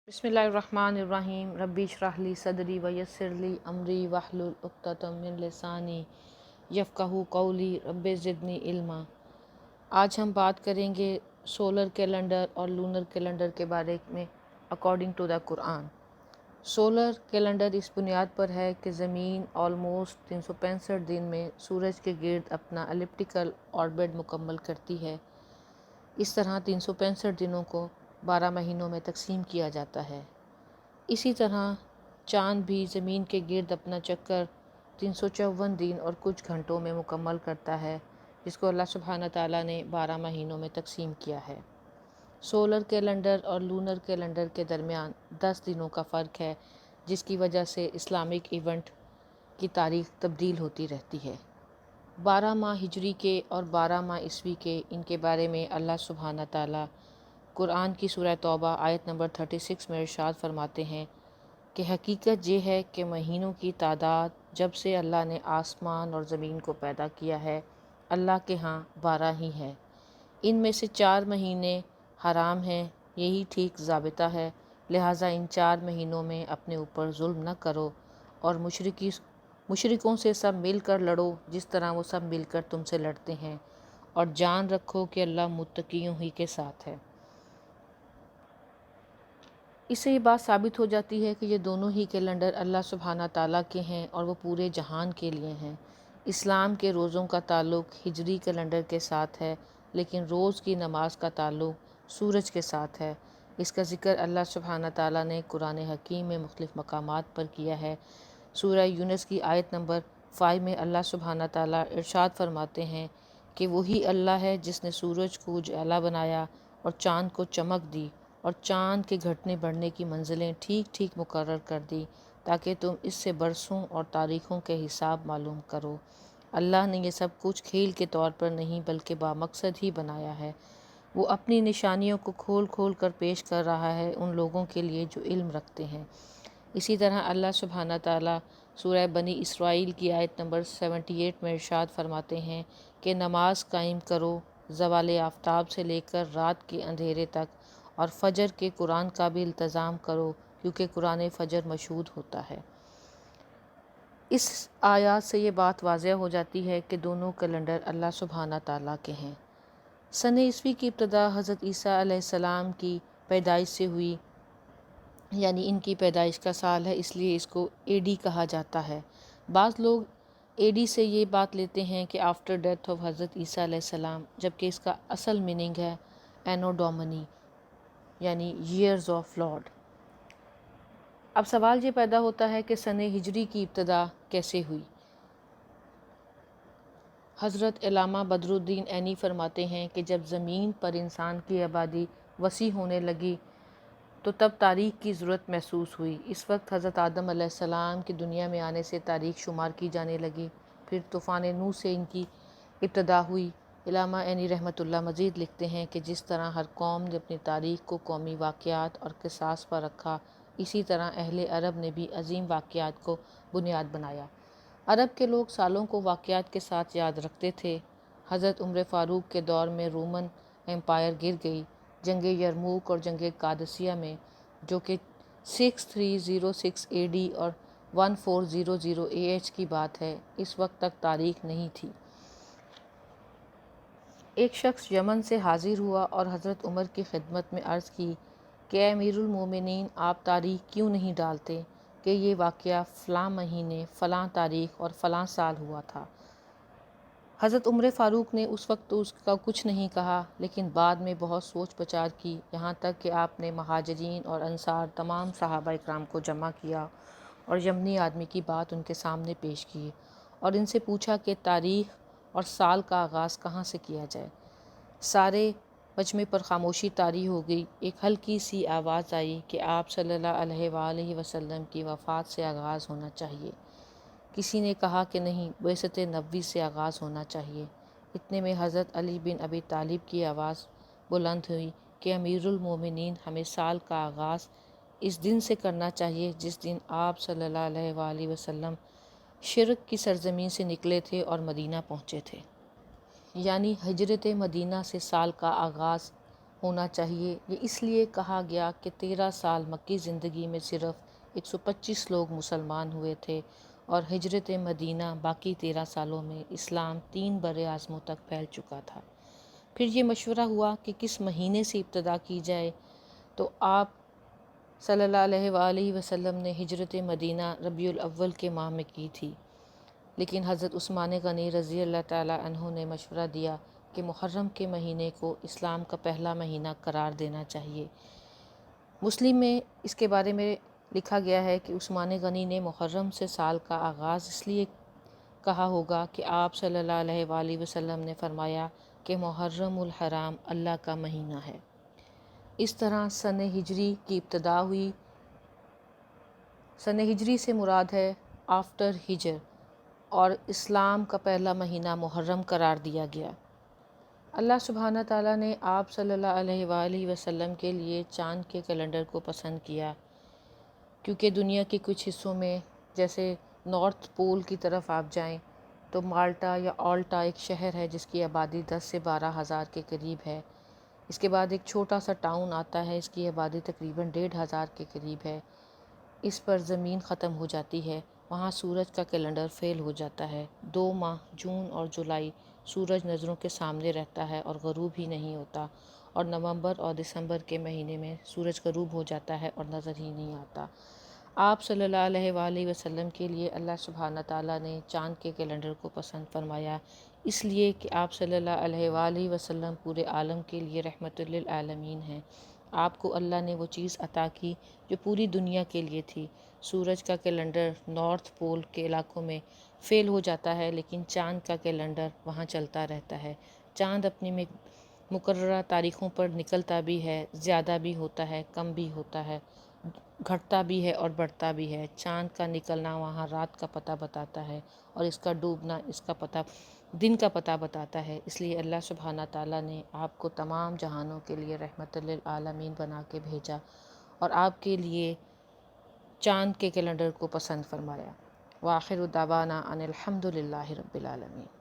بسم اللہ الرحمن الرحیم ربی اشرح لی صدری ویسر لی امری واحلل عقدۃ من لسانی یفقہوا قولی رب زدنی علما۔ آج ہم بات کریں گے سولر کیلنڈر اور لونر کیلنڈر کے بارے میں according to the Quran. Solar calendar اس بنیاد پر ہے کہ زمین آلموسٹ 365 دن میں سورج کے گرد اپنا الیپٹیکل آربٹ مکمل کرتی ہے۔ اس طرح 365 دنوں کو 12 مہینوں میں تقسیم کیا جاتا ہے۔ اسی طرح چاند بھی زمین کے گرد اپنا چکر 354 دن اور کچھ گھنٹوں میں مکمل کرتا ہے، جس کو اللہ سبحانہ تعالیٰ نے 12 مہینوں میں تقسیم کیا ہے۔ سولر کیلنڈر اور لونر کیلنڈر کے درمیان 10 دنوں کا فرق ہے، جس کی وجہ سے اسلامک ایونٹ کی تاریخ تبدیل ہوتی رہتی ہے۔ 12 ماہ ہجری کے اور 12 ماہ عیسوی کے، ان کے بارے میں اللہ سبحانہ تعالیٰ قرآن کی سورہ توبہ آیت نمبر 36 میں ارشاد فرماتے ہیں کہ حقیقت یہ ہے کہ مہینوں کی تعداد جب سے اللہ نے آسمان اور زمین کو پیدا کیا ہے، اللہ کے ہاں 12 ہی ہے۔ ان میں سے 4 مہینے حرام ہیں، یہی ٹھیک ضابطہ ہے، لہٰذا ان 4 مہینوں میں اپنے اوپر ظلم نہ کرو اور مشرکوں سے سب مل کر لڑو جس طرح وہ سب مل کر تم سے لڑتے ہیں، اور جان رکھو کہ اللہ متقیوں ہی کے ساتھ ہے۔ اس سے یہ بات ثابت ہو جاتی ہے کہ یہ دونوں ہی کیلنڈر اللہ سبحانہ تعالیٰ کے ہیں اور وہ پورے جہان کے لیے ہیں۔ اسلام کے روزوں کا تعلق ہجری کیلنڈر کے ساتھ ہے، لیکن روز کی نماز کا تعلق سورج کے ساتھ ہے۔ اس کا ذکر اللہ سبحانہ تعالیٰ نے قرآن حکیم میں مختلف مقامات پر کیا ہے۔ سورہ یونس کی آیت نمبر 5 میں اللہ سبحانہ تعالیٰ ارشاد فرماتے ہیں کہ وہی اللہ ہے جس نے سورج کو اجالا بنایا اور چاند کو چمک دی اور چاند کے گھٹنے بڑھنے کی منزلیں ٹھیک ٹھیک مقرر کر دی تاکہ تم اس سے برسوں اور تاریخوں کے حساب معلوم کرو۔ اللہ نے یہ سب کچھ کھیل کے طور پر نہیں بلکہ بامقصد ہی بنایا ہے۔ وہ اپنی نشانیوں کو کھول کھول کر پیش کر رہا ہے ان لوگوں کے لیے جو علم رکھتے ہیں۔ اسی طرح اللہ سبحانہ تعالیٰ سورہ بنی اسرائیل کی آیت نمبر 78 میں ارشاد فرماتے ہیں کہ نماز قائم کرو زوال آفتاب سے لے کر رات کے اندھیرے تک، اور فجر کے قرآن کا بھی التزام کرو کیونکہ قرآن فجر مشہود ہوتا ہے۔ اس آیات سے یہ بات واضح ہو جاتی ہے کہ دونوں کیلنڈر اللہ سبحانہ تعالیٰ کے ہیں۔ سن عیسوی کی ابتدا حضرت عیسیٰ علیہ السلام کی پیدائش سے ہوئی، یعنی ان کی پیدائش کا سال ہے، اس لیے اس کو اے ڈی کہا جاتا ہے۔ بعض لوگ اے ڈی سے یہ بات لیتے ہیں کہ آفٹر ڈیتھ آف حضرت عیسیٰ علیہ السلام، جبکہ اس کا اصل میننگ ہے اینو ڈومنی، یعنی ایئرز آف لارڈ۔ اب سوال یہ پیدا ہوتا ہے کہ سن ہجری کی ابتدا کیسے ہوئی؟ حضرت علامہ بدر الدین عینی فرماتے ہیں کہ جب زمین پر انسان کی آبادی وسیع ہونے لگی تو تب تاریخ کی ضرورت محسوس ہوئی۔ اس وقت حضرت آدم علیہ السلام کی دنیا میں آنے سے تاریخ شمار کی جانے لگی، پھر طوفان نوح سے ان کی ابتدا ہوئی۔ علامہ عینی رحمۃ اللہ مزید لکھتے ہیں کہ جس طرح ہر قوم نے اپنی تاریخ کو قومی واقعات اور قصاص پر رکھا، اسی طرح اہل عرب نے بھی عظیم واقعات کو بنیاد بنایا۔ عرب کے لوگ سالوں کو واقعات کے ساتھ یاد رکھتے تھے۔ حضرت عمر فاروق کے دور میں رومن امپائر گر گئی۔ جنگ یرموک اور جنگ قادسیہ میں، جو کہ 6306 اے ڈی اور 1400 اے ایچ کی بات ہے، اس وقت تک تاریخ نہیں تھی۔ ایک شخص یمن سے حاضر ہوا اور حضرت عمر کی خدمت میں عرض کی کہ اے امیر المومنین، آپ تاریخ کیوں نہیں ڈالتے کہ یہ واقعہ فلاں مہینے، فلاں تاریخ اور فلاں سال ہوا تھا۔ حضرت عمر فاروق نے اس وقت تو اس کا کچھ نہیں کہا، لیکن بعد میں بہت سوچ بچار کی، یہاں تک کہ آپ نے مہاجرین اور انصار تمام صحابہ اکرام کو جمع کیا اور یمنی آدمی کی بات ان کے سامنے پیش کی اور ان سے پوچھا کہ تاریخ اور سال کا آغاز کہاں سے کیا جائے۔ سارے مجمع پر خاموشی طاری ہو گئی۔ ایک ہلکی سی آواز آئی کہ آپ صلی اللہ علیہ وآلہ وسلم کی وفات سے آغاز ہونا چاہیے۔ کسی نے کہا کہ نہیں، بعثت نبوی سے آغاز ہونا چاہیے۔ اتنے میں حضرت علی بن ابی طالب کی آواز بلند ہوئی کہ امیر المومنین، ہمیں سال کا آغاز اس دن سے کرنا چاہیے جس دن آپ صلی اللہ علیہ وآلہ وسلم شرک کی سرزمین سے نکلے تھے اور مدینہ پہنچے تھے۔ یعنی ہجرت مدینہ سے سال کا آغاز ہونا چاہیے۔ یہ اس لیے کہا گیا کہ 13 سال مکی زندگی میں صرف 125 لوگ مسلمان ہوئے تھے، اور ہجرت مدینہ باقی 13 سالوں میں اسلام 3 بر اعظموں تک پھیل چکا تھا۔ پھر یہ مشورہ ہوا کہ کس مہینے سے ابتدا کی جائے، تو آپ صلی اللہ علیہ وآلہ وسلم نے ہجرت مدینہ ربیع الاول کے ماہ میں کی تھی، لیکن حضرت عثمان غنی رضی اللہ تعالیٰ عنہ نے مشورہ دیا کہ محرم کے مہینے کو اسلام کا پہلا مہینہ قرار دینا چاہیے۔ مسلم میں اس کے بارے میں لکھا گیا ہے کہ عثمان غنی نے محرم سے سال کا آغاز اس لیے کہا ہوگا کہ آپ صلی اللہ علیہ وآلہ وسلم نے فرمایا کہ محرم الحرام اللہ کا مہینہ ہے۔ اس طرح سن ہجری کی ابتدا ہوئی۔ سن ہجری سے مراد ہے آفٹر ہجر، اور اسلام کا پہلا مہینہ محرم قرار دیا گیا۔ اللہ سبحانہ تعالیٰ نے آپ صلی اللہ علیہ وآلہ وسلم کے لیے چاند کے کیلنڈر کو پسند کیا، کیونکہ دنیا کے کچھ حصوں میں، جیسے نارتھ پول کی طرف آپ جائیں تو مالٹا یا آلٹا ایک شہر ہے جس کی آبادی 10 سے 12 ہزار کے قریب ہے۔ اس کے بعد ایک چھوٹا سا ٹاؤن آتا ہے، اس کی آبادی تقریباً 1,500 کے قریب ہے۔ اس پر زمین ختم ہو جاتی ہے، وہاں سورج کا کیلنڈر فیل ہو جاتا ہے۔ 2 ماہ جون اور جولائی سورج نظروں کے سامنے رہتا ہے اور غروب ہی نہیں ہوتا، اور نومبر اور دسمبر کے مہینے میں سورج غروب ہو جاتا ہے اور نظر ہی نہیں آتا۔ آپ صلی اللہ علیہ وآلہ وسلم کے لیے اللہ سبحانہ تعالیٰ نے چاند کے کیلنڈر کو پسند فرمایا، اس لیے کہ آپ صلی اللہ علیہ وآلہ وسلم پورے عالم کے لیے رحمت للعالمین ہیں۔ آپ کو اللہ نے وہ چیز عطا کی جو پوری دنیا کے لیے تھی۔ سورج کا کیلنڈر نارتھ پول کے علاقوں میں فیل ہو جاتا ہے، لیکن چاند کا کیلنڈر وہاں چلتا رہتا ہے۔ چاند اپنی مقررہ تاریخوں پر نکلتا بھی ہے، زیادہ بھی ہوتا ہے، کم بھی ہوتا ہے، گھٹتا بھی ہے اور بڑھتا بھی ہے۔ چاند کا نکلنا وہاں رات کا پتہ بتاتا ہے، اور اس کا ڈوبنا اس کا پتہ دن کا پتہ بتاتا ہے۔ اس لیے اللہ سبحانہ تعالیٰ نے آپ کو تمام جہانوں کے لیے رحمت للعالمین بنا کے بھیجا، اور آپ کے لیے چاند کے کیلنڈر کو پسند فرمایا۔ وآخر دعوانا ان الحمد للہ رب العالمین۔